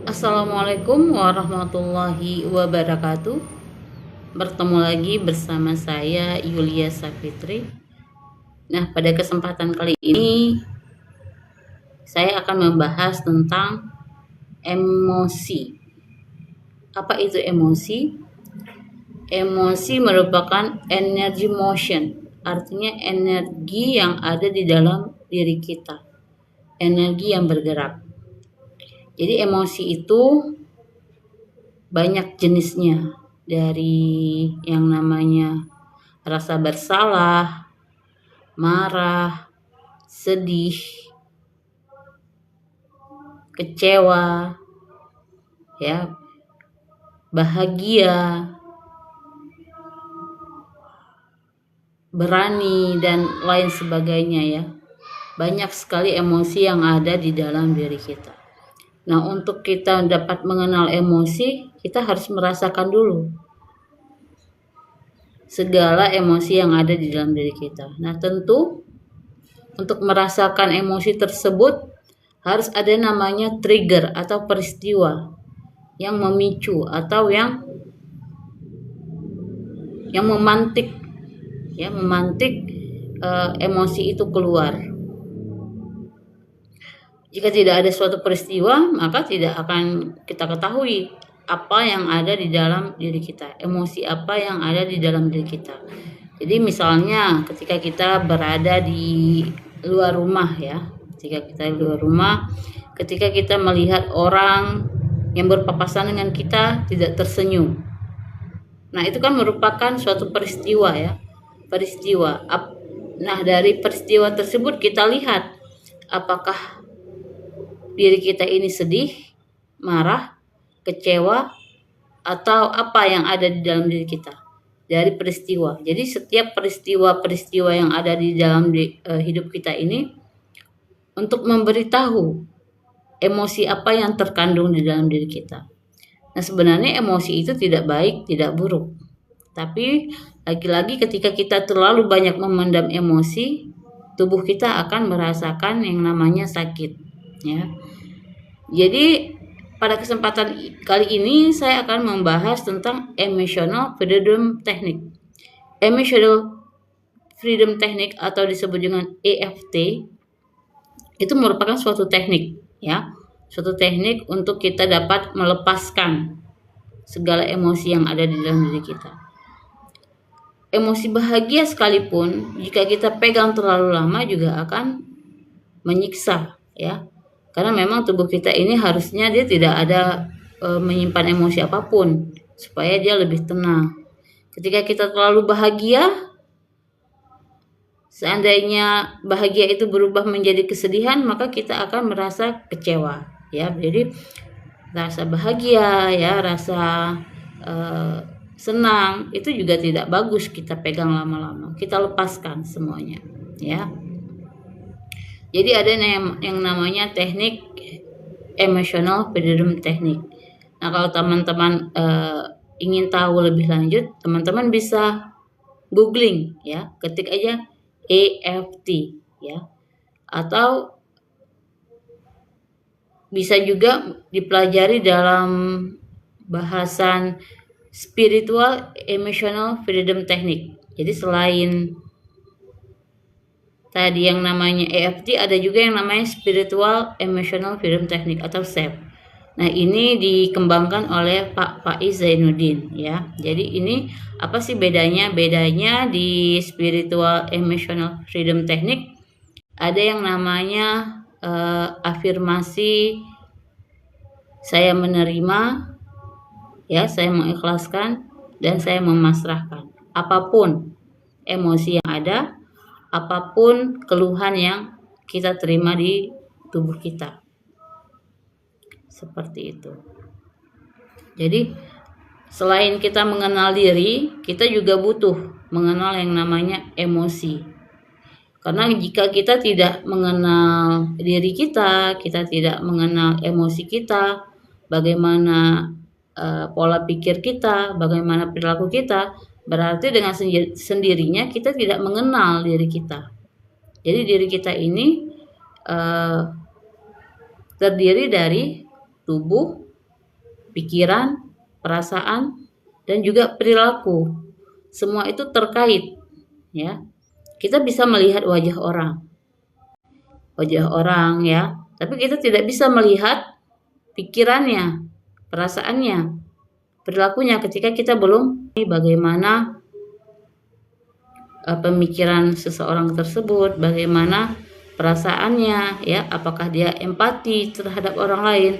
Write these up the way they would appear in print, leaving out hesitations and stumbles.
Assalamualaikum warahmatullahi wabarakatuh. Bertemu lagi bersama saya Yulia Safitri. Nah, pada kesempatan kali ini saya akan membahas tentang emosi. Apa itu emosi? Emosi merupakan energy motion, artinya energi yang ada di dalam diri kita. Energi yang bergerak. Jadi emosi itu banyak jenisnya, dari yang namanya rasa bersalah, marah, sedih, kecewa, ya, bahagia, berani, dan lain sebagainya ya. Banyak sekali emosi yang ada di dalam diri kita. Nah, untuk kita dapat mengenal emosi, kita harus merasakan dulu segala emosi yang ada di dalam diri kita. Nah, tentu untuk merasakan emosi tersebut harus ada namanya trigger atau peristiwa yang memicu atau yang memantik emosi itu keluar. Jika tidak ada suatu peristiwa, maka tidak akan kita ketahui apa yang ada di dalam diri kita, emosi apa yang ada di dalam diri kita. Jadi misalnya ketika kita berada di luar rumah ya, ketika kita melihat orang yang berpapasan dengan kita tidak tersenyum. Nah, itu kan merupakan suatu peristiwa ya, peristiwa. Nah, dari peristiwa tersebut kita lihat apakah diri kita ini sedih, marah, kecewa, atau apa yang ada di dalam diri kita dari peristiwa. Jadi setiap peristiwa-peristiwa yang ada di dalam hidup kita ini untuk memberitahu emosi apa yang terkandung di dalam diri kita. Nah, sebenarnya emosi itu tidak baik, tidak buruk. Tapi lagi-lagi ketika kita terlalu banyak memendam emosi, tubuh kita akan merasakan yang namanya sakit, ya. Jadi pada kesempatan kali ini saya akan membahas tentang Emotional Freedom Technique. Emotional Freedom Technique atau disebut dengan EFT itu merupakan suatu teknik ya, suatu teknik untuk kita dapat melepaskan segala emosi yang ada di dalam diri kita. Emosi bahagia sekalipun jika kita pegang terlalu lama juga akan menyiksa ya. Karena memang tubuh kita ini harusnya dia tidak ada menyimpan emosi apapun supaya dia lebih tenang. Ketika kita terlalu bahagia, seandainya bahagia itu berubah menjadi kesedihan, maka kita akan merasa kecewa ya. Jadi rasa bahagia ya, rasa senang itu juga tidak bagus kita pegang lama-lama. Kita lepaskan semuanya ya. Jadi ada yang namanya teknik Emotional Freedom Technique. Nah, kalau teman-teman ingin tahu lebih lanjut, teman-teman bisa googling ya, ketik aja EFT ya, atau bisa juga dipelajari dalam bahasan Spiritual Emotional Freedom Technique. Jadi selain tadi yang namanya EFT, ada juga yang namanya Spiritual Emotional Freedom Technique atau SEF. Nah, ini dikembangkan oleh Pak Faiz Zainuddin ya. Jadi ini apa sih bedanya? Bedanya di Spiritual Emotional Freedom Technique ada yang namanya afirmasi saya menerima ya, saya mengikhlaskan dan saya memasrahkan apapun emosi yang ada, apapun keluhan yang kita terima di tubuh kita. Seperti itu. Jadi selain kita mengenal diri, kita juga butuh mengenal yang namanya emosi. Karena jika kita tidak mengenal diri kita tidak mengenal emosi kita, bagaimana pola pikir kita, bagaimana perilaku kita, berarti dengan sendirinya kita tidak mengenal diri kita. Jadi diri kita ini terdiri dari tubuh, pikiran, perasaan, dan juga perilaku. Semua itu terkait, ya. Kita bisa melihat wajah orang ya, tapi kita tidak bisa melihat pikirannya, perasaannya, perilakunya ketika kita belum bagaimana pemikiran seseorang tersebut, bagaimana perasaannya, ya, apakah dia empati terhadap orang lain,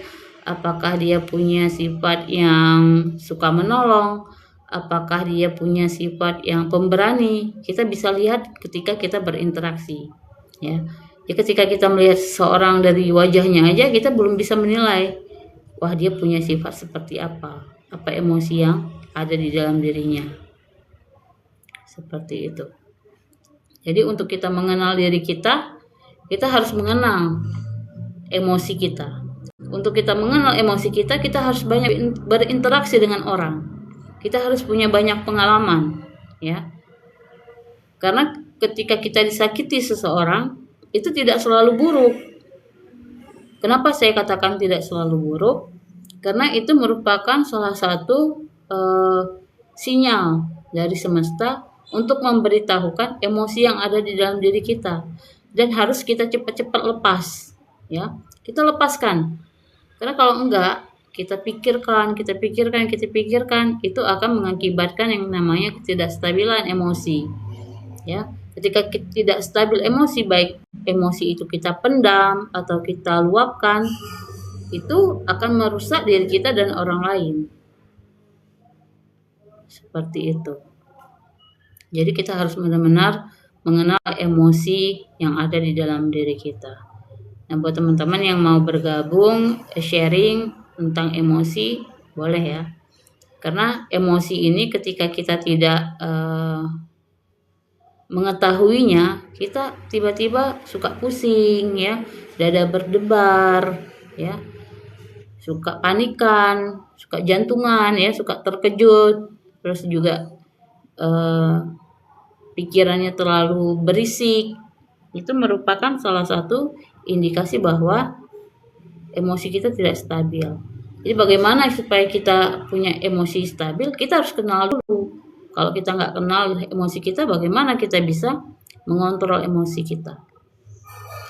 apakah dia punya sifat yang suka menolong, apakah dia punya sifat yang pemberani. Kita bisa lihat ketika kita berinteraksi, ya. Jadi ketika kita melihat seseorang dari wajahnya aja, kita belum bisa menilai, wah dia punya sifat seperti apa emosi yang ada di dalam dirinya. Seperti itu. Jadi untuk kita mengenal diri kita harus mengenal emosi kita. Untuk kita mengenal emosi kita harus banyak berinteraksi dengan orang. Kita harus punya banyak pengalaman, ya. Karena ketika kita disakiti seseorang, itu tidak selalu buruk. Kenapa saya katakan tidak selalu buruk? Karena itu merupakan salah satu sinyal dari semesta untuk memberitahukan emosi yang ada di dalam diri kita, dan harus kita cepat-cepat lepas, ya. Kita lepaskan. Karena kalau enggak, kita pikirkan, itu akan mengakibatkan yang namanya ketidakstabilan emosi, ya. Ketika tidak stabil emosi, baik emosi itu kita pendam atau kita luapkan, itu akan merusak diri kita dan orang lain. Seperti itu. Jadi kita harus benar-benar mengenal emosi yang ada di dalam diri kita. Nah, buat teman-teman yang mau bergabung, sharing tentang emosi, boleh ya. Karena emosi ini ketika kita tidak mengetahuinya, kita tiba-tiba suka pusing, ya, dada berdebar, ya, suka panikan, suka jantungan, ya, suka terkejut, terus juga pikirannya terlalu berisik. Itu merupakan salah satu indikasi bahwa emosi kita tidak stabil. Jadi bagaimana supaya kita punya emosi stabil? Kita harus kenal dulu. Kalau kita nggak kenal emosi kita, bagaimana kita bisa mengontrol emosi kita?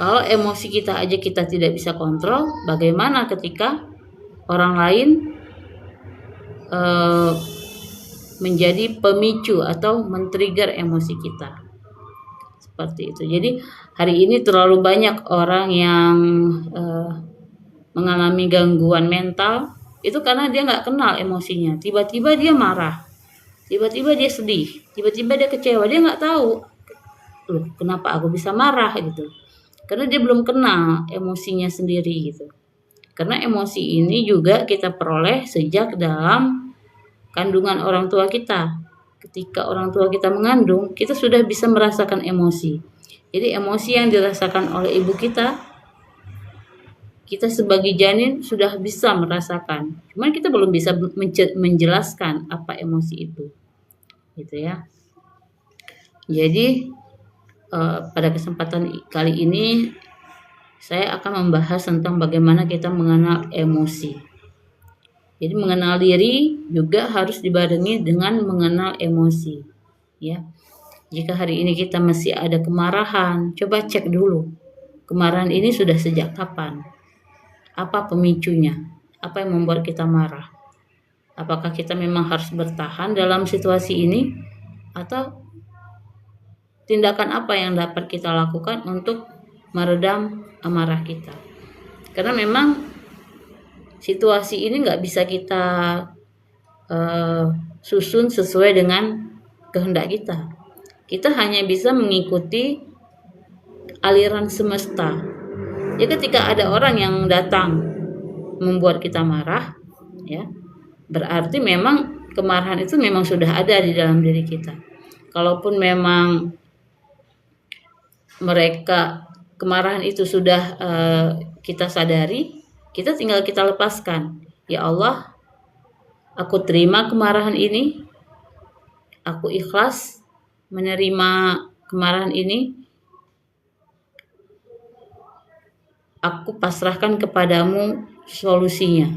Kalau emosi kita aja kita tidak bisa kontrol, bagaimana ketika orang lain menjadi pemicu atau men-trigger emosi kita? Seperti itu. Jadi hari ini terlalu banyak orang yang mengalami gangguan mental, itu karena dia nggak kenal emosinya. Tiba-tiba dia marah, tiba-tiba dia sedih, tiba-tiba dia kecewa, dia nggak tahu, loh, kenapa aku bisa marah gitu. Karena dia belum kenal emosinya sendiri gitu. Karena emosi ini juga kita peroleh sejak dalam kandungan orang tua kita. Ketika orang tua kita mengandung, kita sudah bisa merasakan emosi. Jadi emosi yang dirasakan oleh ibu kita sebagai janin sudah bisa merasakan. Cuman kita belum bisa menjelaskan apa emosi itu. Gitu ya. Jadi pada kesempatan kali ini saya akan membahas tentang bagaimana kita mengenal emosi. Jadi mengenal diri juga harus dibarengi dengan mengenal emosi, ya. Jika hari ini kita masih ada kemarahan, coba cek dulu. Kemarahan ini sudah sejak kapan? Apa pemicunya? Apa yang membuat kita marah? Apakah kita memang harus bertahan dalam situasi ini, atau tindakan apa yang dapat kita lakukan untuk meredam amarah kita? Karena memang situasi ini nggak bisa kita susun sesuai dengan kehendak kita. Kita hanya bisa mengikuti aliran semesta. Ya, ketika ada orang yang datang membuat kita marah, ya, berarti memang kemarahan itu memang sudah ada di dalam diri kita. Kalaupun memang kemarahan itu sudah kita sadari, kita tinggal kita lepaskan. Ya Allah, aku terima kemarahan ini. Aku ikhlas menerima kemarahan ini. Aku pasrahkan kepadamu solusinya.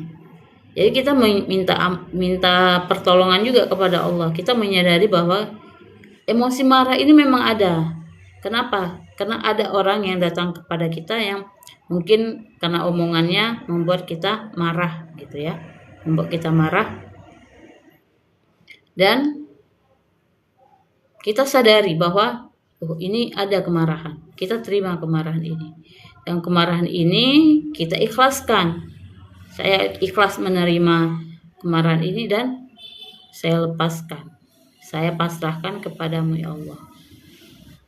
Jadi kita minta pertolongan juga kepada Allah. Kita menyadari bahwa emosi marah ini memang ada. Kenapa? Karena ada orang yang datang kepada kita yang mungkin karena omongannya membuat kita marah gitu ya. Membuat kita marah. Dan kita sadari bahwa ini ada kemarahan. Kita terima kemarahan ini. Dan kemarahan ini kita ikhlaskan. Saya ikhlas menerima kemarahan ini dan saya lepaskan. Saya pasrahkan kepadamu ya Allah.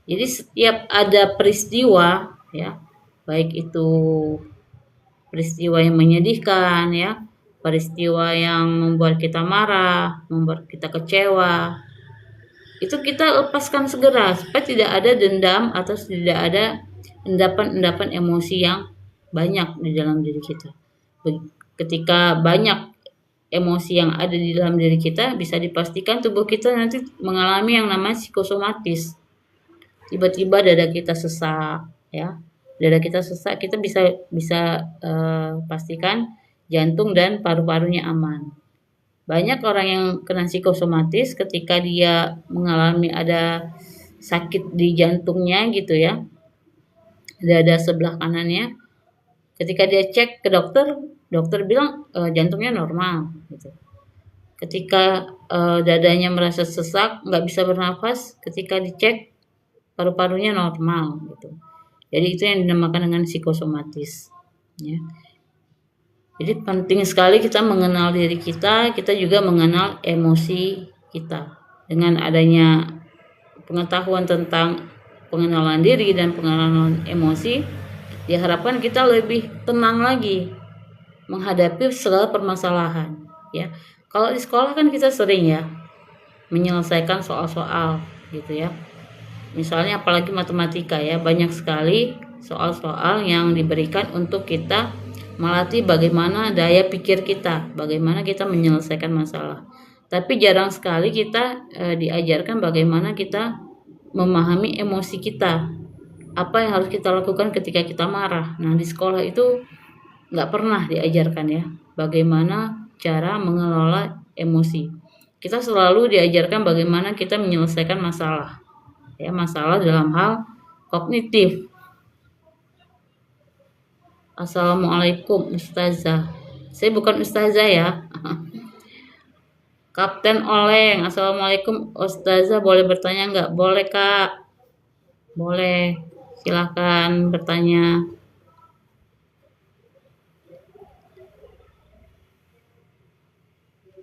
Jadi setiap ada peristiwa ya, baik itu peristiwa yang menyedihkan ya, peristiwa yang membuat kita marah, membuat kita kecewa, itu kita lepaskan segera supaya tidak ada dendam atau tidak ada endapan-endapan emosi yang banyak di dalam diri kita. Ketika banyak emosi yang ada di dalam diri kita, bisa dipastikan tubuh kita nanti mengalami yang namanya psikosomatis. Tiba-tiba dada kita sesak, ya. Dada kita sesak, kita bisa pastikan jantung dan paru-parunya aman. Banyak orang yang kena psikosomatis ketika dia mengalami ada sakit di jantungnya gitu ya, dada sebelah kanannya. Ketika dia cek ke dokter bilang jantungnya normal gitu. Ketika dadanya merasa sesak, nggak bisa bernafas, ketika dicek paru-parunya normal gitu. Jadi itu yang dinamakan dengan psikosomatis ya. Jadi penting sekali kita mengenal diri kita juga mengenal emosi kita. Dengan adanya pengetahuan tentang pengenalan diri dan pengenalan emosi, diharapkan kita lebih tenang lagi menghadapi segala permasalahan ya. Kalau di sekolah kan kita sering ya menyelesaikan soal-soal gitu ya. Misalnya apalagi matematika ya, banyak sekali soal-soal yang diberikan untuk kita melatih bagaimana daya pikir kita, bagaimana kita menyelesaikan masalah. Tapi jarang sekali kita diajarkan bagaimana kita memahami emosi kita. Apa yang harus kita lakukan ketika kita marah. Nah, di sekolah itu nggak pernah diajarkan ya, bagaimana cara mengelola emosi. Kita selalu diajarkan bagaimana kita menyelesaikan masalah. Ya, masalah dalam hal kognitif. Assalamualaikum Ustazah. Saya bukan Ustazah ya. Kapten Oleng. Assalamualaikum Ustazah, boleh bertanya nggak? Boleh Kak. Boleh. Silakan bertanya.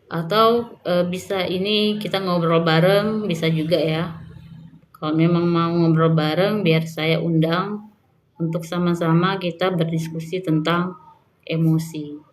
Atau bisa ini kita ngobrol bareng, bisa juga ya. Kalau memang mau ngobrol bareng, biar saya undang untuk sama-sama kita berdiskusi tentang emosi.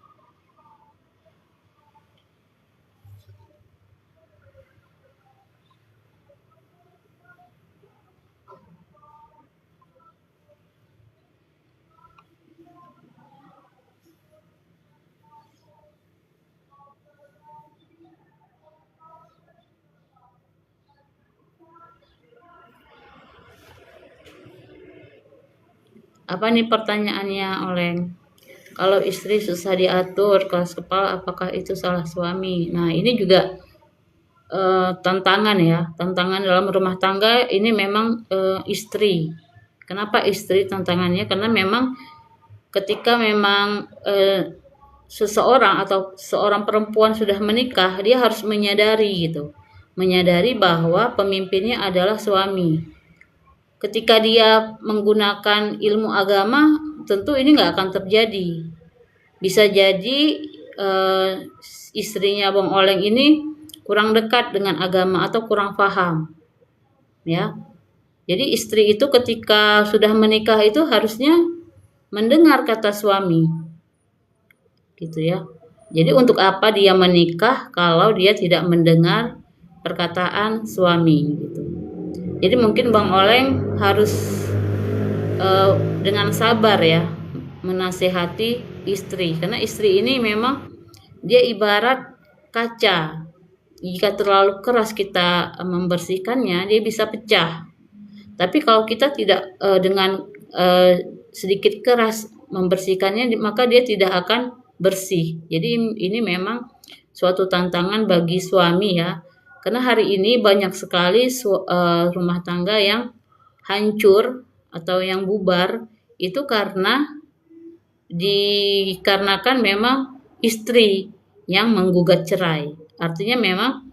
Apa nih pertanyaannya, Oleng? Kalau istri susah diatur, keras kepala, apakah itu salah suami? Nah, ini juga tantangan ya. Tantangan dalam rumah tangga ini memang istri. Kenapa istri tantangannya? Karena memang ketika memang seseorang atau seorang perempuan sudah menikah, dia harus menyadari gitu. Menyadari bahwa pemimpinnya adalah suami. Ketika dia menggunakan ilmu agama, tentu ini nggak akan terjadi. Bisa jadi istrinya Bang Oleng ini kurang dekat dengan agama atau kurang paham, ya. Jadi istri itu ketika sudah menikah itu harusnya mendengar kata suami, gitu ya. Jadi untuk apa dia menikah kalau dia tidak mendengar perkataan suami, gitu. Jadi mungkin Bang Oleng harus dengan sabar ya menasehati istri, karena istri ini memang dia ibarat kaca. Jika terlalu keras kita membersihkannya, dia bisa pecah. Tapi kalau kita tidak dengan sedikit keras membersihkannya, maka dia tidak akan bersih. Jadi ini memang suatu tantangan bagi suami ya. Karena hari ini banyak sekali rumah tangga yang hancur atau yang bubar itu dikarenakan memang istri yang menggugat cerai. Artinya memang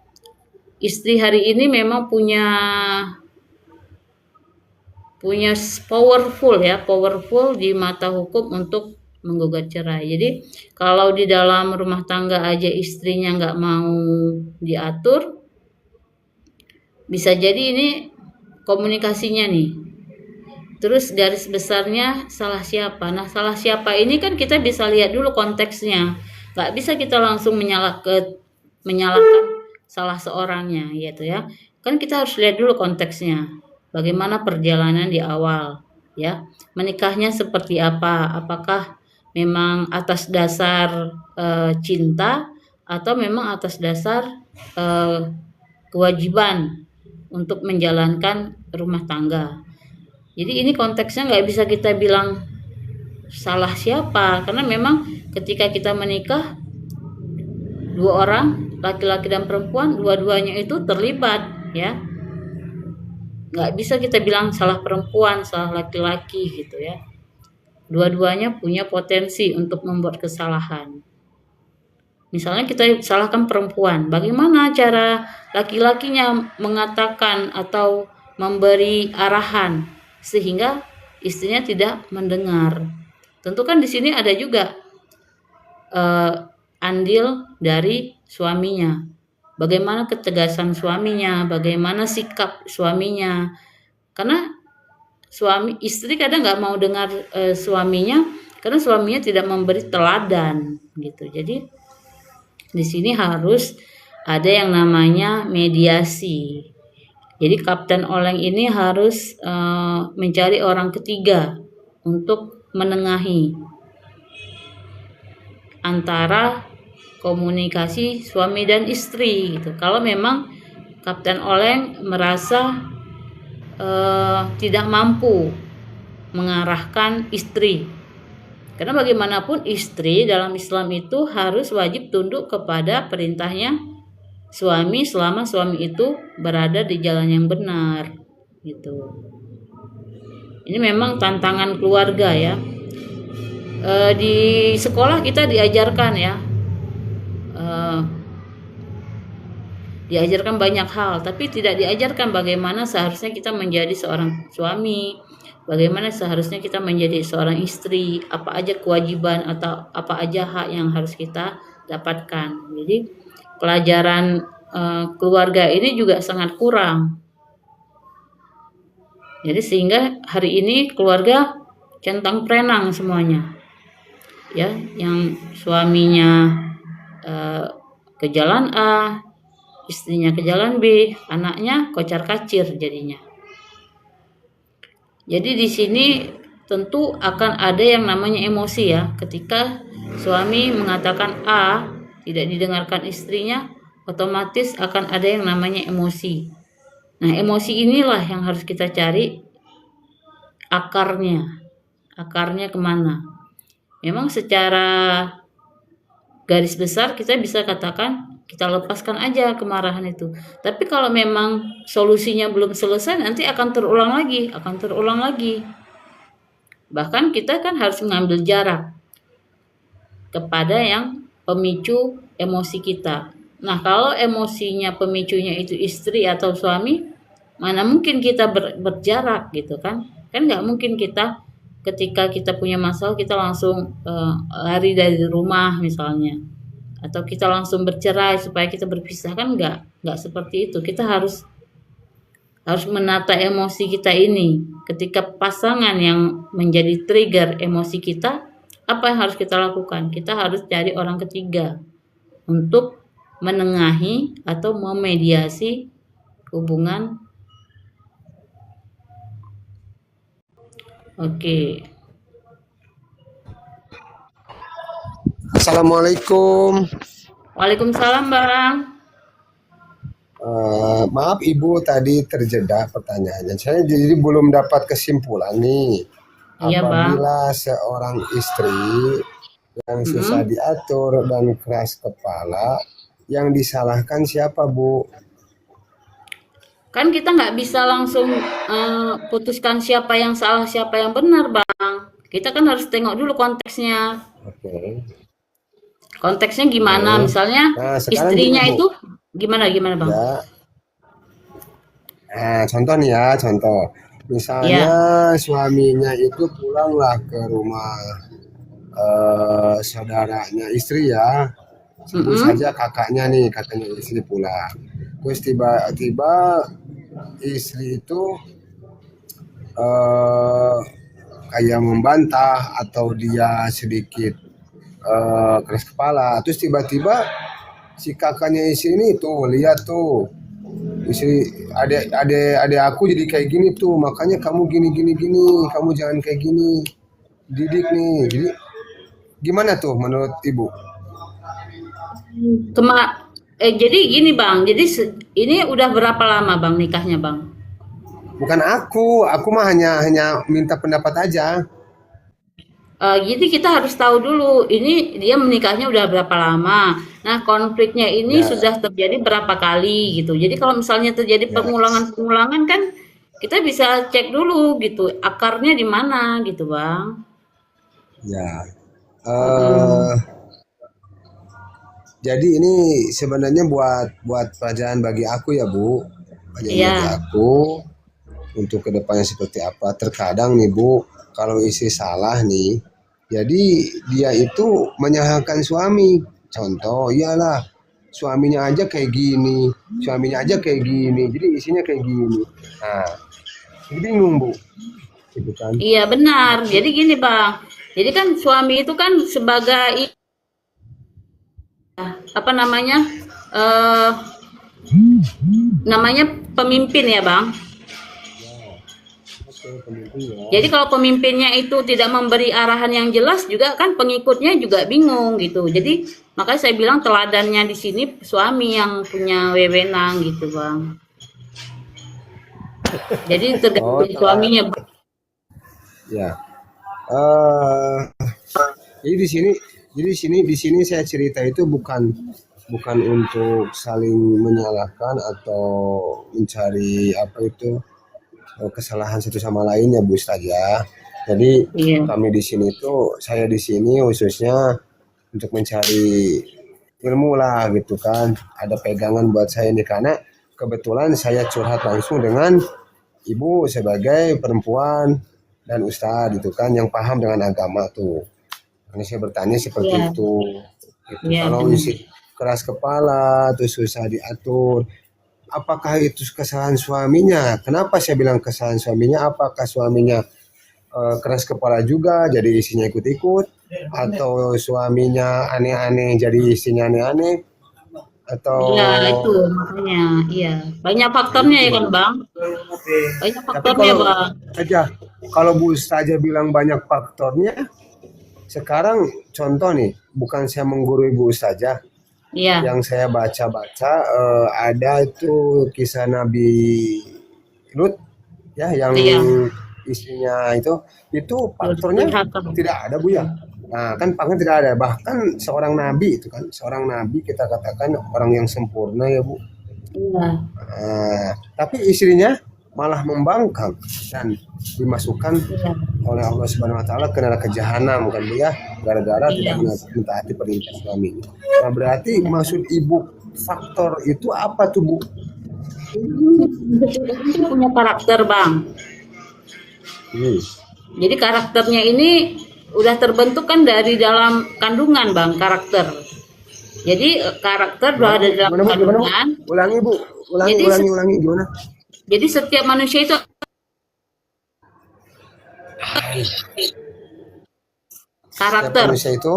istri hari ini memang punya powerful di mata hukum untuk menggugat cerai. Jadi kalau di dalam rumah tangga aja istrinya nggak mau diatur, bisa jadi ini komunikasinya nih. Terus garis besarnya salah siapa? Nah, salah siapa ini kan kita bisa lihat dulu konteksnya. Nggak bisa kita langsung menyalahkan salah seorangnya gitu ya. Kan kita harus lihat dulu konteksnya. Bagaimana perjalanan di awal ya. Menikahnya seperti apa? Apakah memang atas dasar cinta atau memang atas dasar kewajiban untuk menjalankan rumah tangga. Jadi ini konteksnya nggak bisa kita bilang salah siapa, karena memang ketika kita menikah dua orang, laki-laki dan perempuan, dua-duanya itu terlibat ya. Nggak bisa kita bilang salah perempuan, salah laki-laki gitu ya. Dua-duanya punya potensi untuk membuat kesalahan. Misalnya kita salahkan perempuan, bagaimana cara laki-lakinya mengatakan atau memberi arahan sehingga istrinya tidak mendengar. Tentu kan di sini ada juga andil dari suaminya. Bagaimana ketegasan suaminya, bagaimana sikap suaminya. Karena istri kadang nggak mau dengar suaminya karena suaminya tidak memberi teladan gitu. Jadi di sini harus ada yang namanya mediasi. Jadi Kapten Oleng ini harus mencari orang ketiga untuk menengahi antara komunikasi suami dan istri gitu. Kalau memang Kapten Oleng merasa tidak mampu mengarahkan istri, karena bagaimanapun istri dalam Islam itu harus wajib tunduk kepada perintahnya suami selama suami itu berada di jalan yang benar gitu. Ini memang tantangan keluarga ya. Di sekolah kita diajarkan ya, diajarkan banyak hal, tapi tidak diajarkan bagaimana seharusnya kita menjadi seorang suami, bagaimana seharusnya kita menjadi seorang istri, apa aja kewajiban atau apa aja hak yang harus kita dapatkan. Jadi pelajaran keluarga ini juga sangat kurang. Jadi sehingga hari ini keluarga centang prenang semuanya. Ya, yang suaminya ke jalan A, istrinya ke jalan B, anaknya kocar-kacir jadinya. Jadi di sini tentu akan ada yang namanya emosi ya. Ketika suami mengatakan A, tidak didengarkan istrinya, otomatis akan ada yang namanya emosi. Nah, emosi inilah yang harus kita cari akarnya. Akarnya kemana? Memang secara garis besar kita bisa katakan kita lepaskan aja kemarahan itu. Tapi kalau memang solusinya belum selesai, nanti akan terulang lagi. Bahkan kita kan harus mengambil jarak kepada yang pemicu emosi kita. Nah, kalau emosinya pemicunya itu istri atau suami, mana mungkin kita berjarak gitu kan? Kan nggak mungkin kita ketika kita punya masalah kita langsung lari dari rumah misalnya, atau kita langsung bercerai supaya kita berpisah, kan nggak seperti itu. Kita harus menata emosi kita ini. Ketika pasangan yang menjadi trigger emosi kita, apa yang harus kita lakukan? Kita harus cari orang ketiga untuk menengahi atau memediasi hubungan. Oke. Assalamualaikum. Waalaikumsalam, Bang. Maaf Ibu, tadi terjeda pertanyaannya. Saya jadi belum dapat kesimpulan nih. Iya, Bang. Apabila seorang istri yang susah Mm-mm. diatur dan keras kepala, yang disalahkan siapa, Bu? Kan kita nggak bisa langsung putuskan siapa yang salah, siapa yang benar, Bang. Kita kan harus tengok dulu konteksnya. Oke, Konteksnya gimana? oke. Misalnya Nah, sekarang gini, istrinya Bu. itu gimana gimana, Bang? Ya, nah, contoh nih ya, contoh. Misalnya Ya. suaminya itu pulanglah ke rumah saudaranya istri ya, sebut Mm-mm. saja kakaknya istri pulang. Terus tiba-tiba istri itu eh, kayak membantah atau dia sedikit keras kepala. Terus tiba-tiba si kakaknya istri ini tuh lihat tuh istri adek aku jadi kayak gini tuh, makanya kamu gini gini gini, kamu jangan kayak gini, didik nih. Jadi gimana tuh menurut ibu? Jadi gini, Bang. Jadi ini udah berapa lama, Bang, nikahnya, Bang? Bukan aku mah hanya minta pendapat aja. Jadi kita harus tahu dulu, ini dia menikahnya udah berapa lama. Nah, konfliknya ini Ya, sudah terjadi berapa kali gitu. Jadi kalau misalnya terjadi ya, pengulangan-pengulangan kan kita bisa cek dulu gitu, akarnya di mana gitu, Bang. ya. Mm-mm. eh jadi ini sebenarnya buat pelajaran bagi aku ya, Bu. Pelajaran bagi Iya, aku untuk kedepannya seperti apa. Terkadang nih, Bu, kalau istri salah nih, jadi dia itu menyalahkan suami. Contoh, iyalah suaminya aja kayak gini, suaminya aja kayak gini, jadi istrinya kayak gini. Nah, jadi bingung, Bu, gitu kan. iya benar. Jadi gini, Bang. Jadi kan suami itu kan sebagai apa namanya? eh Namanya pemimpin ya, Bang. Oke, pemimpin Jadi ya. kalau pemimpinnya itu tidak memberi arahan yang jelas juga kan pengikutnya juga bingung gitu. Jadi makanya saya bilang teladannya di sini suami yang punya wewenang gitu, Bang. Jadi Oh, tergantung telah. suaminya. Ya. eh jadi di sini saya cerita itu bukan bukan untuk saling menyalahkan atau mencari apa itu kesalahan satu sama lain ya, Bu saja. Jadi Iya, kami di sini tuh, saya di sini khususnya untuk mencari ilmu lah gitu kan. Ada pegangan buat saya nih karena kebetulan saya curhat langsung dengan ibu sebagai perempuan dan ustadz gitu kan yang paham dengan agama tuh. Ini saya bertanya seperti iya, itu. Gitu. iya Kalau benar. isi keras kepala terus susah diatur, apakah itu kesalahan suaminya? Kenapa saya bilang kesalahan suaminya? Apakah suaminya keras kepala juga jadi isinya ikut-ikut, atau suaminya aneh-aneh jadi isinya aneh-aneh, atau Iya itu makanya. Iya, banyak nah faktornya itu ya kan, baru. Bang? Banyak Tapi faktornya, kalau Bang. saja kalau Bu saja bilang banyak faktornya, sekarang contoh nih, bukan saya menggurui Bu saja, Iya, yang saya baca-baca ada itu kisah Nabi Lut ya, yang iya. istrinya itu faktornya Durhaka. tidak ada, Bu ya. Nah, kan faktornya tidak ada. Bahkan seorang nabi itu kan, seorang nabi kita katakan orang yang sempurna ya, Bu. Iya, Tapi istrinya malah membangkang dan dimasukkan iya, oleh Allah Subhanahu wa taala ke neraka jahanam kan, Bu ya, gara-gara tidak iya. mentaati perintah suaminya. Nah, berarti Iya. maksud Ibu faktor itu apa tuh, Bu? Itu punya karakter, Bang. Hmm. Jadi karakternya ini udah terbentuk kan dari dalam kandungan, Bang, karakter. Jadi karakter udah Gimana ada Bu? dalam Gimana Bu? Gimana Bu? kandungan. Ulangi, Bu. Ulangi, Jadi ulangi, ulangi. Gimana? jadi setiap manusia itu Setiap karakter, manusia itu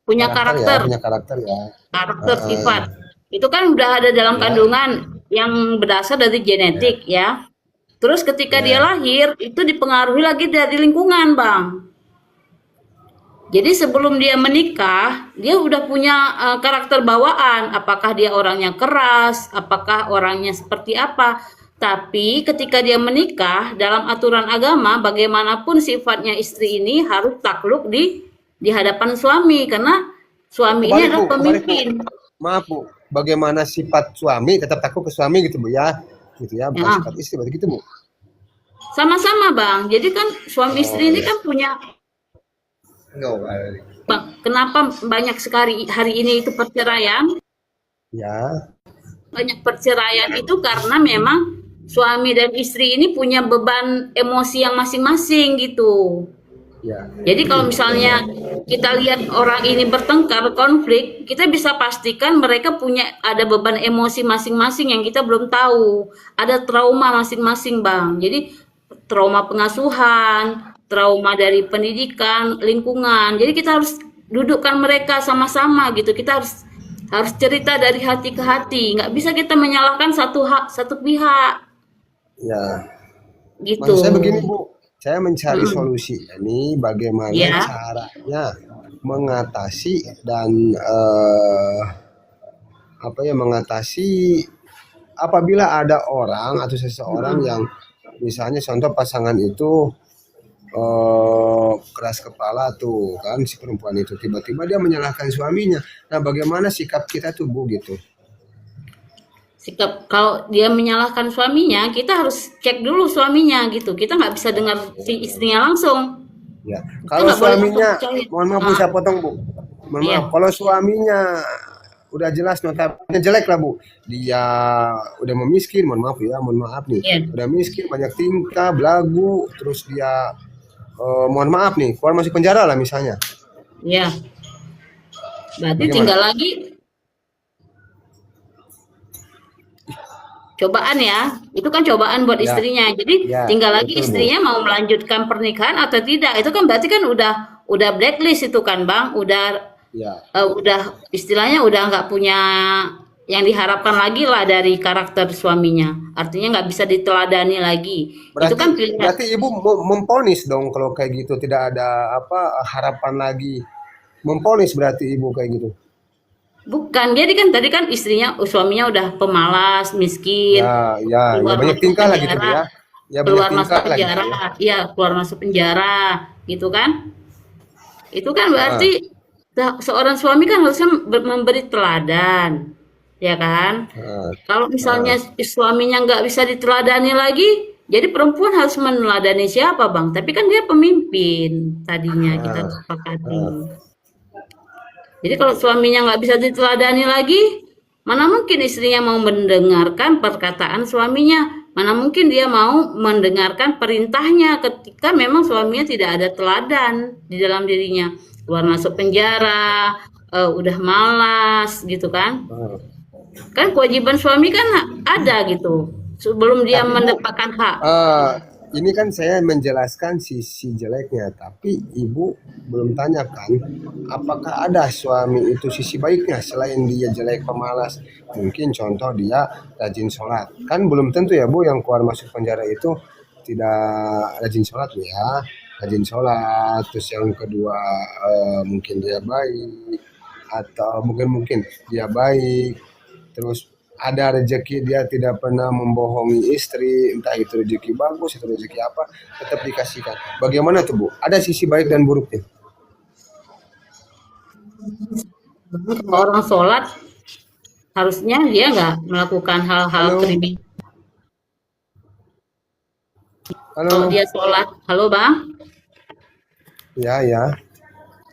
punya karakter ya, karakter, punya karakter ya. karakter Heeh. sifat. Itu kan udah ada dalam Ya, kandungan yang berdasar dari ya, genetik ya. Terus ketika dia ya. lahir itu dipengaruhi lagi dari lingkungan, Bang. Jadi sebelum dia menikah, dia udah punya karakter bawaan. Apakah dia orangnya keras, apakah orangnya seperti apa. Tapi ketika dia menikah, dalam aturan agama, bagaimanapun sifatnya istri ini harus takluk di di hadapan suami karena suami ini Kebalik adalah Bu, kebalik Bu. pemimpin. Maaf Bu, bagaimana sifat suami tetap takut ke suami gitu Bu ya, gitu ya, bukan Ya, sifat istri berarti gitu Bu. sama-sama Bang. Jadi kan suami Oh istri ini ya, kan punya no, Bang, kenapa banyak sekali hari ini itu perceraian? ya, Banyak perceraian itu karena memang suami dan istri ini punya beban emosi yang masing-masing gitu. ya, Jadi kalau misalnya kita lihat orang ini bertengkar, konflik, kita bisa pastikan mereka punya ada beban emosi masing-masing yang kita belum tahu. Ada trauma masing-masing, Bang. Jadi trauma pengasuhan, trauma dari pendidikan, lingkungan. Jadi kita harus dudukkan mereka sama-sama gitu. Kita harus cerita dari hati ke hati. Nggak bisa kita menyalahkan satu pihak ya. gitu. Maksud saya begini Bu, saya mencari Mm. solusi ini bagaimana Ya, caranya mengatasi dan apa ya, mengatasi apabila ada orang atau seseorang yang misalnya contoh pasangan itu keras kepala tuh kan si perempuan itu tiba-tiba dia menyalahkan suaminya. Nah, bagaimana sikap kita tuh Bu gitu? sikap kalau dia menyalahkan suaminya, kita harus cek dulu suaminya gitu. Kita nggak bisa dengar si istrinya langsung. Ya, Kita kalau nggak boleh langsung suaminya, percaya. mohon maaf Bu, Ah, saya potong Bu. Mohon maaf, iya, kalau suaminya udah jelas notabene jelek lah Bu. Dia udah memiskin, mohon maaf nih. iya, Udah miskin, banyak tingkah, belagu, terus dia mohon maaf nih, keluar masuk penjara lah misalnya. iya. Berarti Bagaimana? tinggal lagi cobaan ya. Itu kan cobaan buat Ya, istrinya. Jadi ya, tinggal lagi betul Bu. istrinya mau melanjutkan pernikahan atau tidak. Itu kan berarti kan udah blacklist itu kan, Bang. Ya, Udah istilahnya udah nggak punya yang diharapkan lagi lah dari karakter suaminya. Artinya nggak bisa diteladani lagi. Itu berarti kan pilihan. berarti Ibu memponis dong kalau kayak gitu tidak ada apa harapan lagi. Memponis berarti Ibu kayak gitu. Bukan, jadi kan tadi kan istrinya, suaminya udah pemalas, miskin, Ya, ya, ya keluar banyak masuk tingkah lah gitu Bu penjara, ya. Ya banyak keluar masuk tingkah lah gitu penjara, ya. iya keluar masuk penjara, gitu kan? Itu kan Heeh. berarti seorang suami kan harusnya memberi teladan, ya kan? Heeh. Kalau Heeh. misalnya suaminya nggak bisa diteladani lagi, jadi perempuan harus meneladani siapa, Bang? Tapi kan dia pemimpin tadinya kita Heeh. sepakati. Heeh. Jadi kalau suaminya nggak bisa diteladani lagi, mana mungkin istrinya mau mendengarkan perkataan suaminya? Mana mungkin dia mau mendengarkan perintahnya ketika memang suaminya tidak ada teladan di dalam dirinya. Keluar masuk penjara, udah malas gitu kan. Heeh. Kan kewajiban suami kan ada gitu. Sebelum dia Tapi Bu, mendapatkan hak. eh, ini kan saya menjelaskan sisi jeleknya, tapi Ibu belum tanyakan apakah ada suami itu sisi baiknya selain dia jelek pemalas. Mungkin contoh dia rajin sholat. Kan belum tentu ya Bu yang keluar masuk penjara itu tidak rajin sholat Bu ya. Rajin sholat, terus yang kedua mungkin dia baik atau mungkin dia baik, terus ada rezeki dia tidak pernah membohongi istri, entah itu rezeki bagus atau rezeki apa, tetap dikasihkan. Bagaimana tuh Bu? Ada sisi baik dan buruknya. Kalau orang sholat, harusnya dia nggak melakukan hal-hal Halo, kriminal. Kalau halo, dia sholat, halo Bang. ya ya,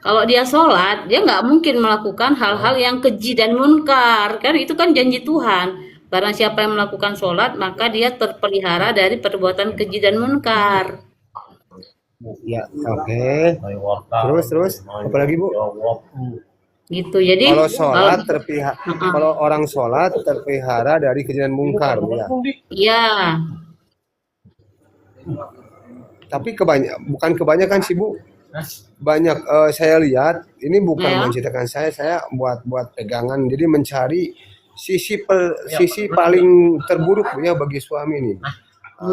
Kalau dia sholat, dia nggak mungkin melakukan hal-hal yang keji dan munkar. Kan itu kan janji Tuhan. Barang siapa yang melakukan sholat, maka dia terpelihara dari perbuatan keji dan munkar. ya, oke. Terus, apalagi Bu? Gitu. Jadi, Kalau kalau sholat kalau orang sholat terpelihara dari kejadian mungkar, Bu, ya. ya, Tapi bukan kebanyakan sih Bu. Banyak saya lihat ini bukan ya, menceritakan saya buat pegangan jadi mencari sisi paling terburuk Bu, ya bagi suami ini.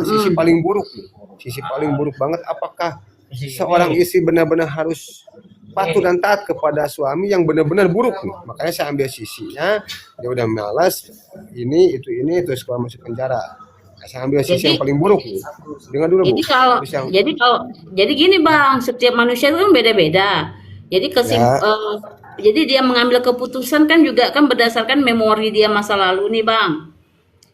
Sisi paling buruk nih. Sisi paling buruk banget apakah seorang istri benar-benar harus patuh dan taat kepada suami yang benar-benar buruk nih. Makanya saya ambil sisinya, dia udah malas ini terus keluar masuk penjara. Nah, saya ambil sisi yang jadi paling buruk nih. Dengar dulu Bu. Jadi kalau Habis yang jadi kalau jadi gini Bang, setiap manusia itu kan beda-beda. Jadi Ya, jadi dia mengambil keputusan kan juga kan berdasarkan memori dia masa lalu nih Bang,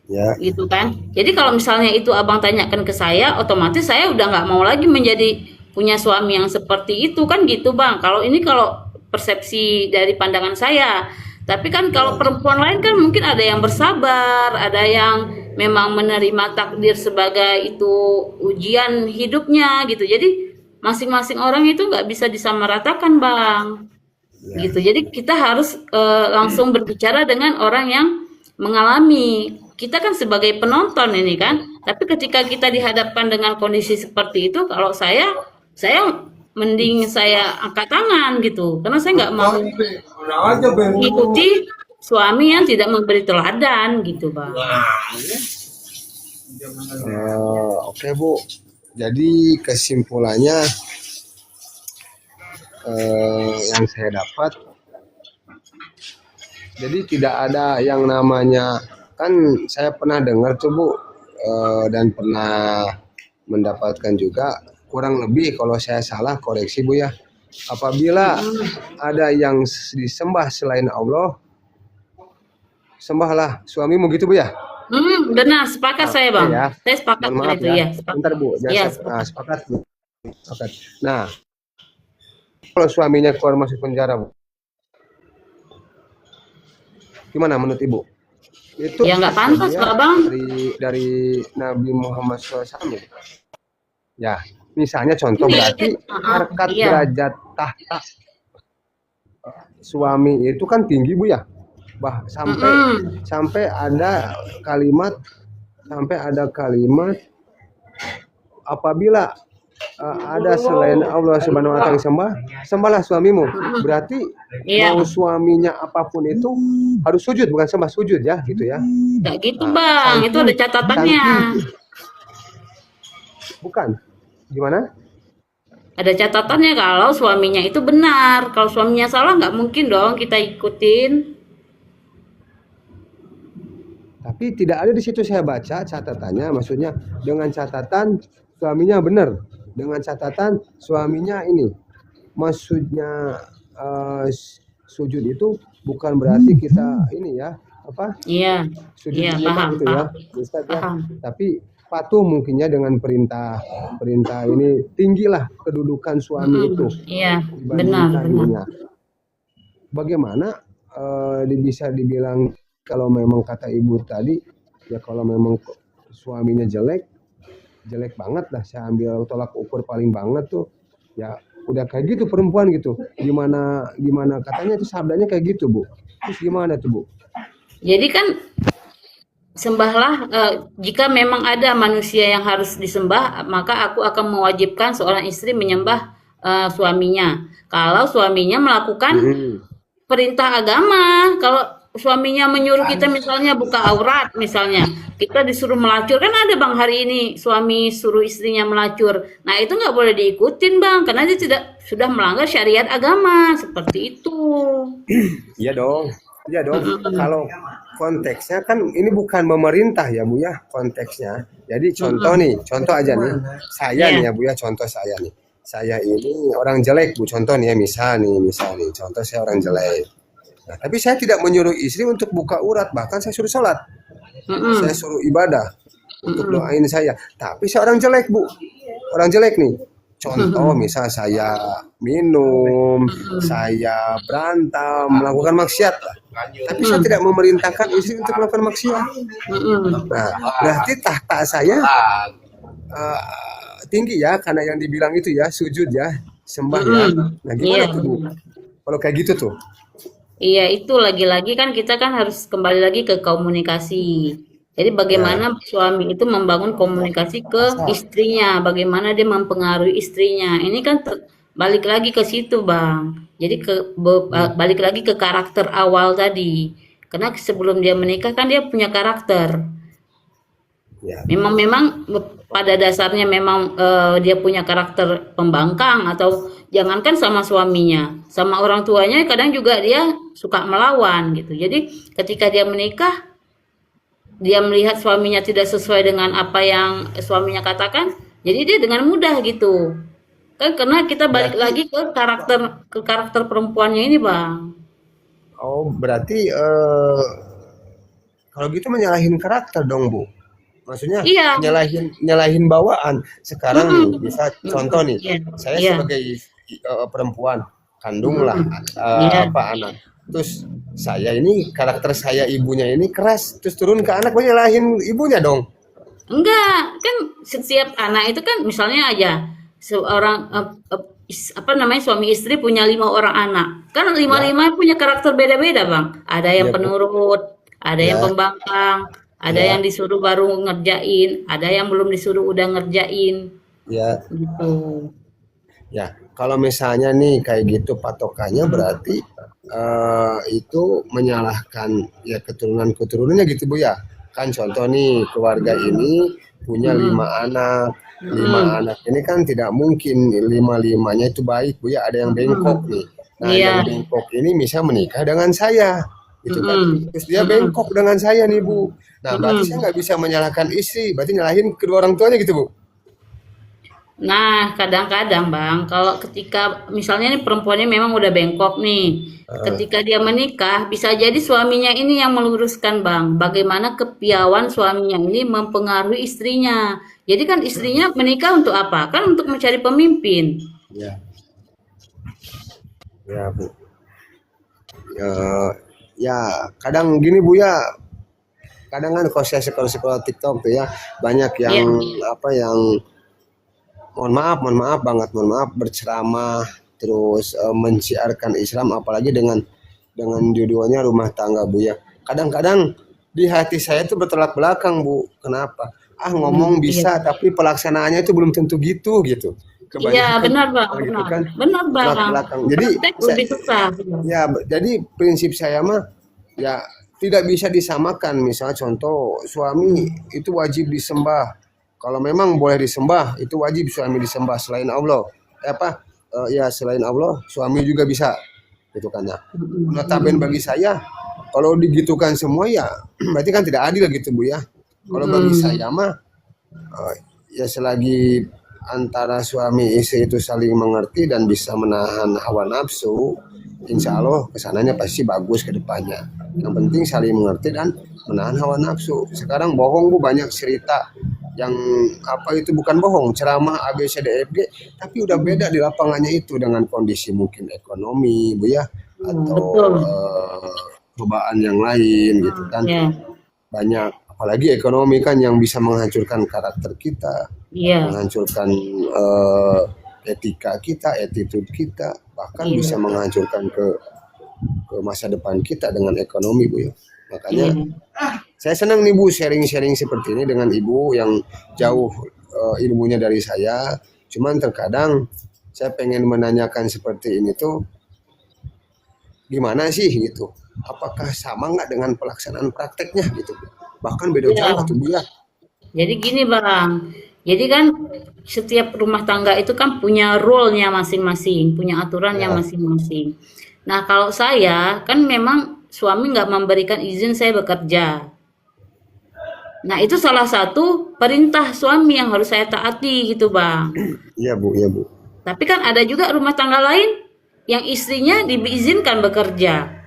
ya, gitu kan. Jadi kalau misalnya itu Abang tanyakan ke saya, otomatis saya udah nggak mau lagi menjadi punya suami yang seperti itu kan gitu Bang. Kalau persepsi dari pandangan saya. Tapi kan kalau ya, perempuan lain kan mungkin ada yang bersabar, ada yang memang menerima takdir sebagai itu ujian hidupnya gitu. Jadi masing-masing orang itu nggak bisa disamaratakan Bang. ya. Gitu. Jadi kita harus langsung berbicara dengan orang yang mengalami. Kita kan sebagai penonton ini kan, tapi ketika kita dihadapkan dengan kondisi seperti itu, kalau saya mending saya angkat tangan gitu, karena saya nggak mau mengikuti suami yang tidak memberi teladan gitu, Bang. Oke Bu. Jadi kesimpulannya yang saya dapat, jadi tidak ada yang namanya, kan saya pernah dengar tuh Bu, dan pernah mendapatkan juga, kurang lebih kalau saya salah koreksi Bu ya. Apabila ada yang disembah selain Allah, sembahlah suamimu gitu Bu ya. Benar, sepakat saya, Oke Bang. ya. Saya sepakat Mohon dengan maaf itu, ya. ya, sepakat. Bentar Bu, Iya, sepakat Bu. Sepakat. Nah, kalau suaminya keluar masuk penjara Bu, gimana menurut Ibu? Itu ya nggak pantas, dia Pak, Bang. dari Nabi Muhammad SAW. Ya, misalnya contoh berarti harkat Iya. derajat tahta suami itu kan tinggi Bu ya. Sampai ada kalimat apabila ada selain Allah Subhanahu wa taala sembahlah suamimu. Berarti Iya. mau suaminya apapun itu harus sujud, bukan sujud ya, gitu ya. Nggak gitu, Bang. Itu ada catatannya. Bukan. Gimana? Ada catatannya kalau suaminya itu benar. Kalau suaminya salah nggak mungkin dong kita ikutin. Tapi tidak ada di situ saya baca catatannya, maksudnya dengan catatan suaminya benar, dengan catatan suaminya ini. Maksudnya sujud itu bukan berarti kita ini ya, apa? Iya. Sujud Iya, muka paham, gitu ya, Ustaz ya. paham. Tapi patuh mungkinnya dengan perintah ini, tinggilah kedudukan suami itu Iya, dibandingkan benar. dirinya. Bagaimana bisa dibilang, kalau memang kata ibu tadi ya, kalau memang suaminya jelek banget lah, saya ambil tolak ukur paling banget tuh ya, udah kayak gitu perempuan gitu, gimana katanya itu sabdanya kayak gitu Bu, terus gimana tuh Bu? Jadi kan sembahlah, jika memang ada manusia yang harus disembah, maka aku akan mewajibkan seorang istri menyembah suaminya. Kalau suaminya melakukan perintah agama, kalau suaminya menyuruh kita misalnya buka aurat, misalnya kita disuruh melacur, kan ada Bang hari ini suami suruh istrinya melacur. Nah itu nggak boleh diikutin Bang, karena dia sudah melanggar syariat agama seperti itu. Iya dong. Kalau konteksnya kan ini bukan pemerintah ya Bu ya, konteksnya. Jadi contoh aja nih. Saya nih ya Bu ya, contoh saya nih. Saya ini orang jelek Bu, contoh nih ya, misal nih, contoh saya orang jelek. Nah, tapi saya tidak menyuruh istri untuk buka urat, bahkan saya suruh sholat. Saya suruh ibadah untuk doain saya. Tapi saya orang jelek Bu, orang jelek nih. Contoh misal saya minum, saya berantem, melakukan maksiat lah. Tapi saya tidak memerintahkan istri untuk melakukan maksiat. Nah, berarti tahta saya tinggi ya, karena yang dibilang itu ya, sujud ya, sembah ya. Nah gimana tuh Bu, kalau kayak gitu tuh? Iya, itu lagi-lagi kan kita kan harus kembali lagi ke komunikasi. Jadi bagaimana suami itu membangun komunikasi ke istrinya, bagaimana dia mempengaruhi istrinya. Ini kan balik lagi ke situ, Bang. Jadi balik lagi ke karakter awal tadi. Karena sebelum dia menikah kan dia punya karakter. Ya. Memang pada dasarnya memang dia punya karakter pembangkang, atau jangankan sama suaminya, sama orang tuanya kadang juga dia suka melawan gitu. Jadi ketika dia menikah, dia melihat suaminya tidak sesuai dengan apa yang suaminya katakan, jadi dia dengan mudah gitu Kan karena kita balik Berarti lagi ke karakter perempuannya ini, Bang. berarti kalau gitu menyalahin karakter dong, Bu. Maksudnya Iya. nyalahin nyalahin bawaan. Sekarang nih, Mhm. bisa contoh Mhm. nih, Iya. saya Iya. sebagai perempuan, kandung lah Mhm. Iya. anak. Terus saya ini karakter saya ibunya ini keras, terus turun ke anak nyalahin ibunya dong. Enggak, kan setiap anak itu kan misalnya aja seorang apa namanya suami istri punya 5 orang anak. Kan Ya, lima-lima punya karakter beda-beda, Bang. Ada yang ya, Bu. penurut, ada yang Ya, pembangkang, ada yang ya, disuruh baru ngerjain, ada yang belum disuruh udah ngerjain ya. gitu. Ya, kalau misalnya nih kayak gitu patokannya berarti itu menyalahkan ya keturunan-keturunannya gitu Bu ya. Kan contoh nih keluarga ini punya Mm-mm. 5 anak. Lima Mm-mm. anak ini kan tidak mungkin lima-limanya itu baik Bu ya. Ada yang Mm-mm. bengkok nih. Nah, Iya. yang bengkok ini bisa menikah dengan saya gitu kan. Mm-mm. Terus dia Mm-mm. bengkok dengan saya nih Bu. Nah, berarti saya Mm-mm. nggak bisa menyalahkan istri, berarti nyalahin kedua orang tuanya gitu Bu. Nah, kadang-kadang Bang, kalau ketika misalnya nih perempuannya memang udah bengkok nih, ketika dia menikah, bisa jadi suaminya ini yang meluruskan Bang, bagaimana kepiawan suaminya ini mempengaruhi istrinya. Jadi kan istrinya menikah untuk apa? Kan untuk mencari pemimpin. Ya, ya Bu. Eh, ya kadang gini Bu ya, kadang kan kalau saya scroll TikTok tuh ya banyak yang Iya, mohon maaf banget, mohon maaf berceramah terus menciarkan Islam apalagi dengan judulnya rumah tangga Bu ya. Kadang-kadang di hati saya itu bertolak belakang Bu. Kenapa? Ngomong iya. bisa tapi pelaksanaannya itu belum tentu gitu. Iya, Kebanyakan benar Bang, gitu benar. kan Benar bertolak Bang. belakang. Jadi Praktek lebih susah. ya, jadi prinsip saya mah ya tidak bisa disamakan. Misalnya contoh suami itu wajib disembah. Kalau memang boleh disembah, itu wajib suami disembah selain Allah. Ya selain Allah, suami juga bisa gitu kan ya. Mm-mm. Notabene bagi saya kalau digitukan semua ya berarti kan tidak adil gitu Bu ya. Kalau bagi Mm-mm. saya mah ya selagi antara suami istri itu saling mengerti dan bisa menahan hawa nafsu, insya Allah kesananya pasti bagus ke depannya. Yang penting saling mengerti dan menahan hawa nafsu. Sekarang bohong Bu, banyak cerita yang apa itu bukan bohong, ceramah A B C D F G, tapi udah beda di lapangannya itu dengan kondisi mungkin ekonomi Bu ya, atau Betul. cobaan yang lain gitu kan. Ya, Banyak apalagi ekonomi kan yang bisa menghancurkan karakter kita, iya, menghancurkan etika kita, attitude kita, bahkan bisa iya, menghancurkan ke masa depan kita dengan ekonomi Bu ya. Makanya iya. saya senang nih Bu sharing-sharing seperti ini dengan Ibu yang jauh ilmunya dari saya. Cuman terkadang saya pengen menanyakan seperti ini tuh gimana sih gitu. Apakah sama nggak dengan pelaksanaan prakteknya gitu. Bahkan beda Iya. jauh tuh Bu ya. Jadi gini Bang, jadi kan setiap rumah tangga itu kan punya role-nya masing-masing, punya aturannya Ya, masing-masing. Nah kalau saya kan memang suami nggak memberikan izin saya bekerja. Nah itu salah satu perintah suami yang harus saya taati gitu Bang. iya Bu, iya Bu. Tapi kan ada juga rumah tangga lain yang istrinya diizinkan bekerja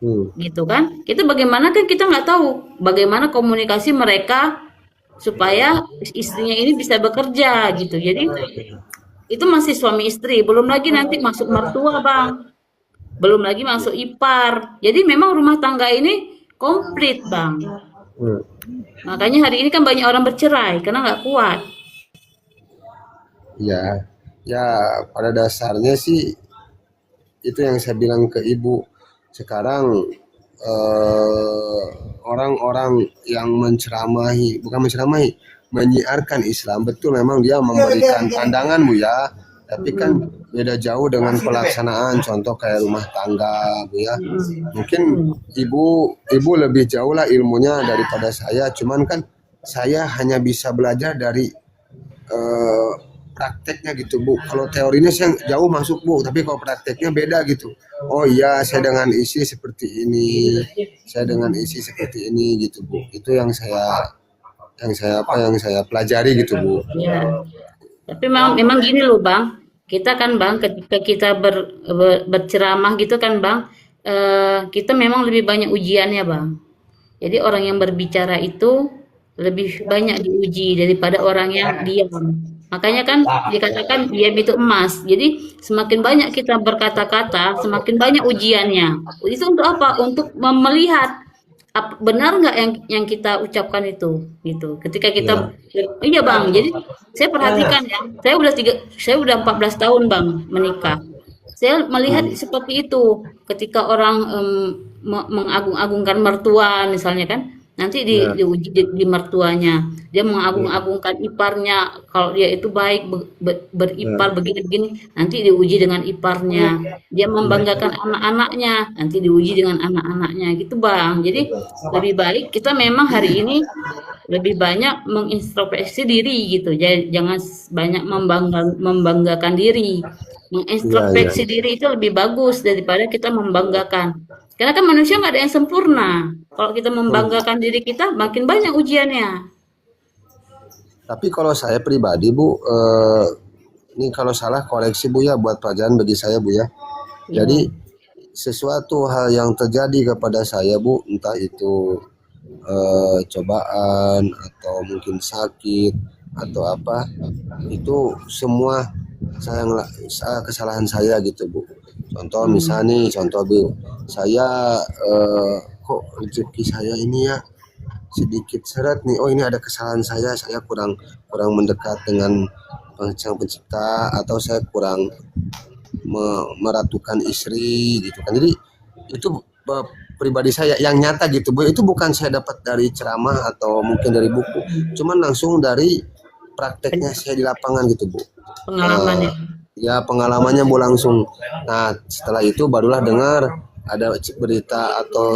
Hmm. gitu kan. Kita bagaimana kan kita nggak tahu bagaimana komunikasi mereka supaya istrinya ini bisa bekerja gitu. Jadi itu masih suami istri, belum lagi nanti masuk mertua, Bang. Belum lagi masuk ipar. Jadi memang rumah tangga ini komplit, Bang. Hmm. Makanya hari ini kan banyak orang bercerai karena nggak kuat. Ya, ya pada dasarnya sih itu yang saya bilang ke Ibu. Sekarang eh, orang-orang yang menceramahi, bukan menceramahi, menyiarkan Islam, betul memang dia memberikan pandangan Bu ya. Tapi kan beda jauh dengan pelaksanaan, contoh kayak rumah tangga Bu ya. Mungkin ibu ibu lebih jauh lah ilmunya daripada saya. Cuman kan saya hanya bisa belajar dari eh, prakteknya gitu Bu. Kalau teorinya saya jauh masuk Bu, tapi kalau prakteknya beda gitu. Oh iya, saya dengan isi seperti ini, saya dengan isi seperti ini gitu Bu. Itu yang saya pelajari gitu Bu. Ya. Tapi memang gini loh, Bang. Kita kan Bang, ketika kita berceramah gitu kan Bang, kita memang lebih banyak ujiannya Bang. Jadi orang yang berbicara itu lebih banyak diuji daripada orang yang diam. Makanya kan dikatakan diam itu emas. Jadi semakin banyak kita berkata-kata, semakin banyak ujiannya. Itu untuk apa? Untuk melihat benar nggak yang kita ucapkan itu, gitu. Ketika kita, Ya, iya Bang. Jadi saya perhatikan ya. Saya udah 14 tahun Bang menikah. Saya melihat hmm, seperti itu ketika orang mengagung-agungkan mertua misalnya kan, nanti ya, diuji di mertuanya. Dia ya, mengagung-agungkan iparnya, kalau dia itu baik beripar ya, begini-begini, nanti diuji dengan iparnya. Dia membanggakan anak-anaknya, nanti diuji dengan anak-anaknya gitu Bang. Jadi lebih baik kita memang hari ini lebih banyak mengintrospeksi diri gitu. Jadi jangan banyak membanggakan diri. ya, ya. Mengintrospeksi diri itu lebih bagus daripada kita membanggakan. Karena kan manusia nggak ada yang sempurna. Kalau kita Hmm. membanggakan diri kita, makin banyak ujiannya. Tapi kalau saya pribadi Bu, ini kalau salah koreksi Bu ya, buat pelajaran bagi saya Bu ya. Iya, Jadi sesuatu hal yang terjadi kepada saya Bu, entah itu cobaan atau mungkin sakit atau apa, itu semua kesalahan saya gitu Bu. Contoh hmm, misalnya nih, contoh Bu, saya kok rezeki saya ini ya sedikit seret nih, oh ini ada kesalahan saya kurang kurang mendekat dengan sang pencipta, atau saya kurang meratukan istri gitu kan. Jadi itu pribadi saya yang nyata gitu Bu, itu bukan saya dapat dari ceramah atau mungkin dari buku, cuman langsung dari prakteknya saya di lapangan gitu Bu. pengalamannya. Ya pengalamannya Bu langsung. Nah setelah itu barulah dengar ada berita atau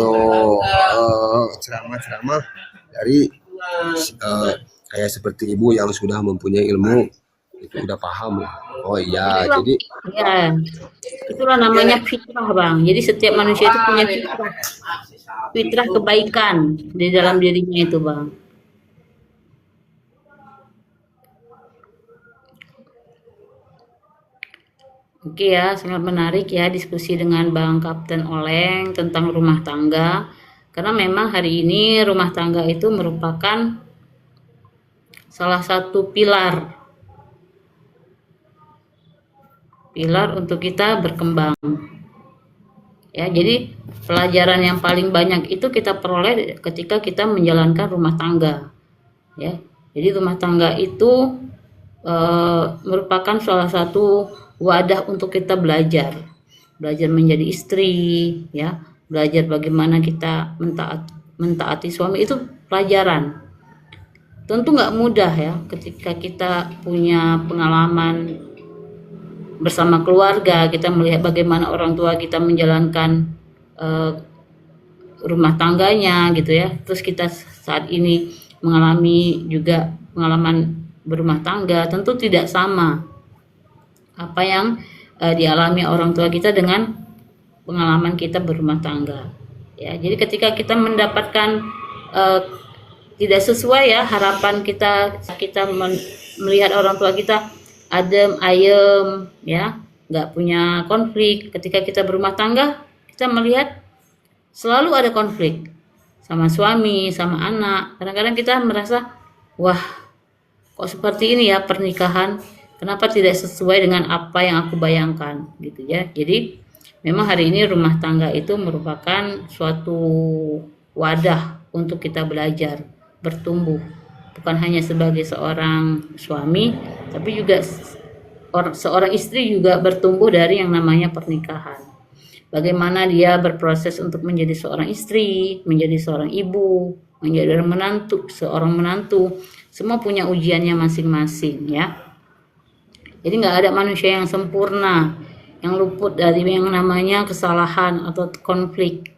ceramah-ceramah dari kayak seperti ibu yang sudah mempunyai ilmu, itu udah paham. Oh iya, Itulah, jadi ya, itulah namanya fitrah Bang. Jadi setiap manusia itu punya fitrah, fitrah kebaikan di dalam dirinya itu Bang. Oke ya, sangat menarik ya diskusi dengan Bang Kapten Oleng tentang rumah tangga. Karena memang hari ini rumah tangga itu merupakan salah satu pilar untuk kita berkembang. Ya, jadi pelajaran yang paling banyak itu kita peroleh ketika kita menjalankan rumah tangga. Ya, jadi rumah tangga itu merupakan salah satu wadah untuk kita belajar, belajar menjadi istri, ya, belajar bagaimana kita mentaati suami itu pelajaran. Tentu nggak mudah ya ketika kita punya pengalaman bersama keluarga, kita melihat bagaimana orang tua kita menjalankan eh, rumah tangganya gitu ya. Terus kita saat ini mengalami juga pengalaman berumah tangga, tentu tidak sama apa yang dialami orang tua kita dengan pengalaman kita berumah tangga. Ya, jadi ketika kita mendapatkan eh, tidak sesuai ya harapan kita melihat orang tua kita adem ayem ya, nggak punya konflik. Ketika kita berumah tangga, kita melihat selalu ada konflik sama suami, sama anak. Kadang-kadang kita merasa, wah, kok seperti ini ya pernikahan? Kenapa tidak sesuai dengan apa yang aku bayangkan, gitu ya. Jadi memang hari ini rumah tangga itu merupakan suatu wadah untuk kita belajar, bertumbuh. Bukan hanya sebagai seorang suami, tapi juga seorang istri juga bertumbuh dari yang namanya pernikahan. Bagaimana dia berproses untuk menjadi seorang istri, menjadi seorang ibu, menjadi seorang menantu, semua punya ujiannya masing-masing ya. Jadi nggak ada manusia yang sempurna, yang luput dari yang namanya kesalahan atau konflik.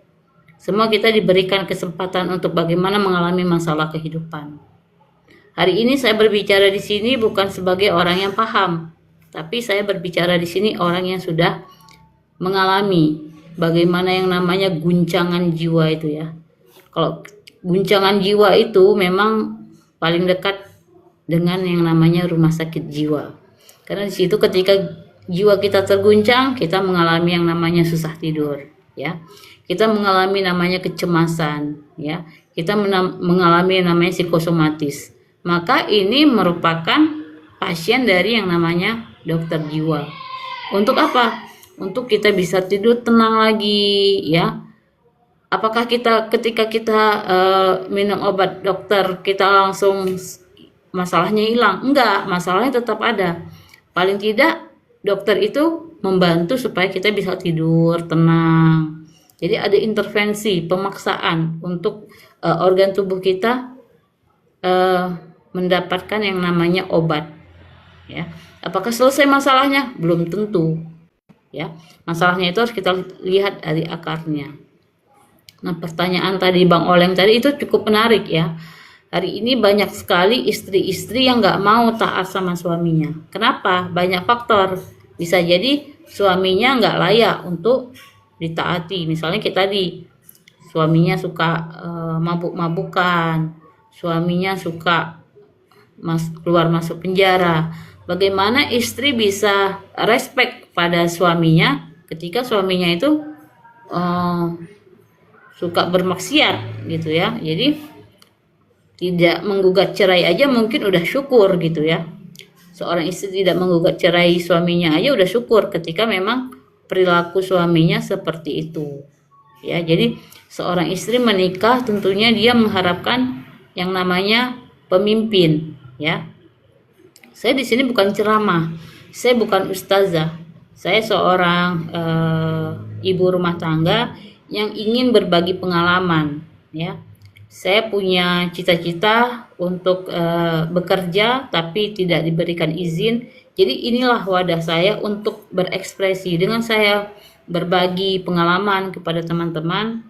Semua kita diberikan kesempatan untuk bagaimana mengalami masalah kehidupan. Hari ini saya berbicara di sini bukan sebagai orang yang paham, tapi saya berbicara di sini orang yang sudah mengalami bagaimana yang namanya guncangan jiwa itu ya. Kalau guncangan jiwa itu memang paling dekat dengan yang namanya rumah sakit jiwa. Karena di situ ketika jiwa kita terguncang, kita mengalami yang namanya susah tidur, ya. Kita mengalami namanya kecemasan, ya. Kita mengalami yang namanya psikosomatis. Maka ini merupakan pasien dari yang namanya dokter jiwa. Untuk apa? Untuk kita bisa tidur tenang lagi, ya. Apakah ketika kita minum obat dokter kita langsung masalahnya hilang? Enggak, masalahnya tetap ada. Paling tidak dokter itu membantu supaya kita bisa tidur tenang. Jadi ada intervensi, pemaksaan untuk organ tubuh kita mendapatkan yang namanya obat, ya. Apakah selesai masalahnya? Belum tentu, ya. Masalahnya itu harus kita lihat dari akarnya. Nah, pertanyaan tadi Bang Oleng tadi itu cukup menarik, ya. Hari ini banyak sekali istri-istri yang nggak mau taat sama suaminya. Kenapa? Banyak faktor. Bisa jadi suaminya nggak layak untuk ditaati. Misalnya kita tadi, suaminya suka mabuk-mabukan, suaminya suka keluar masuk penjara. Bagaimana istri bisa respect pada suaminya ketika suaminya itu suka bermaksiat gitu, ya. Jadi tidak menggugat cerai aja mungkin udah syukur gitu, ya. Seorang istri tidak menggugat cerai suaminya aja udah syukur ketika memang perilaku suaminya seperti itu, ya. Jadi seorang istri menikah tentunya dia mengharapkan yang namanya pemimpin, ya. Saya di sini bukan ceramah, saya bukan ustazah, saya seorang ibu rumah tangga yang ingin berbagi pengalaman, ya. Saya punya cita-cita untuk bekerja tapi tidak diberikan izin. Jadi inilah wadah saya untuk berekspresi. Dengan saya berbagi pengalaman kepada teman-teman,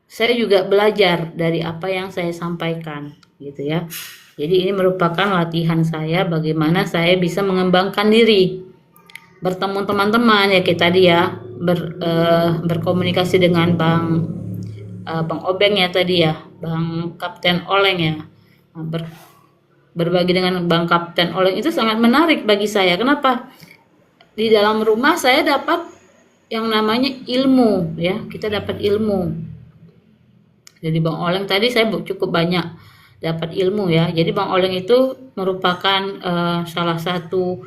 saya juga belajar dari apa yang saya sampaikan, gitu, ya. Jadi ini merupakan latihan saya bagaimana saya bisa mengembangkan diri, bertemu teman-teman, ya kita tadi, ya, berkomunikasi dengan Bang Obeng, ya tadi, ya, Bang Kapten Oleng, ya. Nah, berbagi dengan Bang Kapten Oleng itu sangat menarik bagi saya. Kenapa? Di dalam rumah saya dapat yang namanya ilmu, ya. Kita dapat ilmu. Jadi Bang Oleng tadi saya cukup banyak dapat ilmu, ya. Jadi Bang Oleng itu merupakan salah satu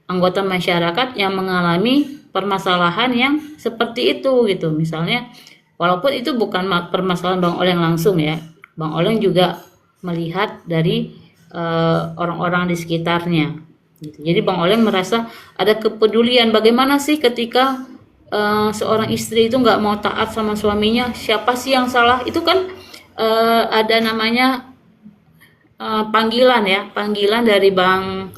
anggota masyarakat yang mengalami permasalahan yang seperti itu, gitu. Misalnya, walaupun itu bukan permasalahan Bang Oleng langsung, ya. Bang Oleng juga melihat dari orang-orang di sekitarnya, gitu. Jadi Bang Oleng merasa ada kepedulian. Bagaimana sih ketika seorang istri itu nggak mau taat sama suaminya? Siapa sih yang salah? Itu kan ada namanya panggilan, ya, panggilan dari Bang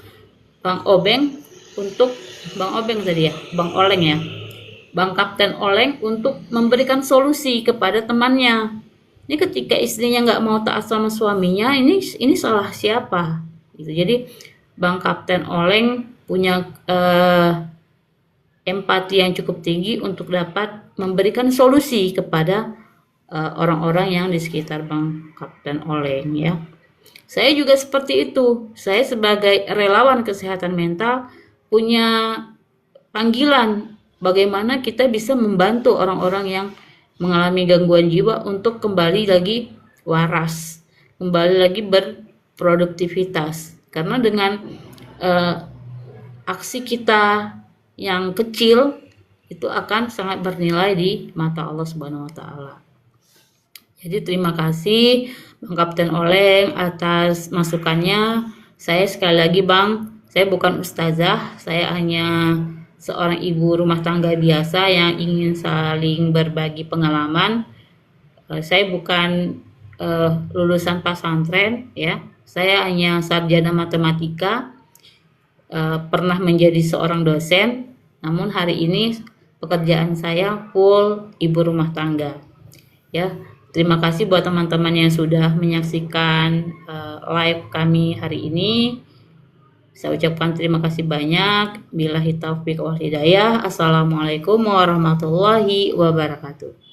Obeng untuk Bang Obeng tadi, ya, Bang Oleng, ya, Bang Kapten Oleng untuk memberikan solusi kepada temannya. Ini ketika istrinya nggak mau taat sama suaminya, ini salah siapa? Gitu. Jadi Bang Kapten Oleng punya empati yang cukup tinggi untuk dapat memberikan solusi kepada orang-orang yang di sekitar Bang Kapten Oleng, ya. Saya juga seperti itu. Saya sebagai relawan kesehatan mental punya panggilan bagaimana kita bisa membantu orang-orang yang mengalami gangguan jiwa untuk kembali lagi waras, kembali lagi berproduktivitas. Karena dengan aksi kita yang kecil itu akan sangat bernilai di mata Allah Subhanahu wa taala. Jadi terima kasih Bang Kapten Oleng atas masukannya. Saya sekali lagi, Bang, saya bukan ustazah, saya hanya seorang ibu rumah tangga biasa yang ingin saling berbagi pengalaman. Saya bukan lulusan pesantren, ya. Saya hanya sarjana matematika, pernah menjadi seorang dosen, namun hari ini pekerjaan saya full ibu rumah tangga, ya. Terima kasih buat teman-teman yang sudah menyaksikan live kami hari ini. Saya ucapkan terima kasih banyak. Billahi taufiq wal hidayah. Assalamualaikum warahmatullahi wabarakatuh.